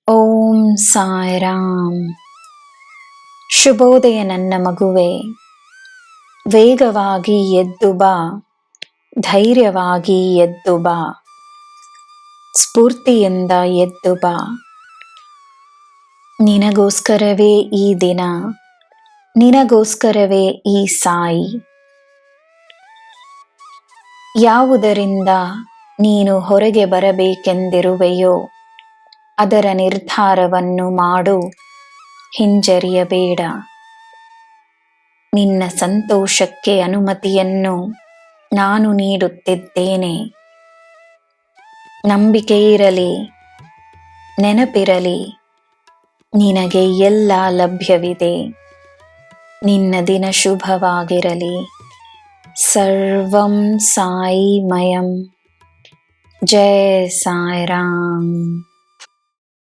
ಓಂ ಸಾಯಿರಾಮ್. ಶುಭೋದಯ ನನ್ನ ಮಗುವೆ. ವೇಗವಾಗಿ ಎದ್ದು ಬಾ, ಧೈರ್ಯವಾಗಿ ಎದ್ದು ಬಾ, ಸ್ಫೂರ್ತಿಯಿಂದ ಎದ್ದು ಬಾ. ನಿನಗೋಸ್ಕರವೇ ಈ ದಿನ, ನಿನಗೋಸ್ಕರವೇ ಈ ಸಾಯಿ. ಯಾವುದರಿಂದ ನೀನು ಹೊರಗೆ ಬರಬೇಕೆಂದಿರುವೆಯೋ ಅದರ ನಿರ್ಧಾರವನ್ನು ಮಾಡು, ಹಿಂಜರಿಯಬೇಡ. ನಿನ್ನ ಸಂತೋಷಕ್ಕೆ ಅನುಮತಿಯನ್ನು ನಾನು ನೀಡುತ್ತಿದ್ದೇನೆ. ನಂಬಿಕೆ ಇರಲಿ, ನೆನಪಿರಲಿ, ನಿನಗೆ ಎಲ್ಲ ಲಭ್ಯವಿದೆ. ನಿನ್ನ ದಿನ ಶುಭವಾಗಿರಲಿ. ಸರ್ವಂ ಸಾಯಿಮಯಂ. ಜಯ ಸಾಯಿರಾಮ್.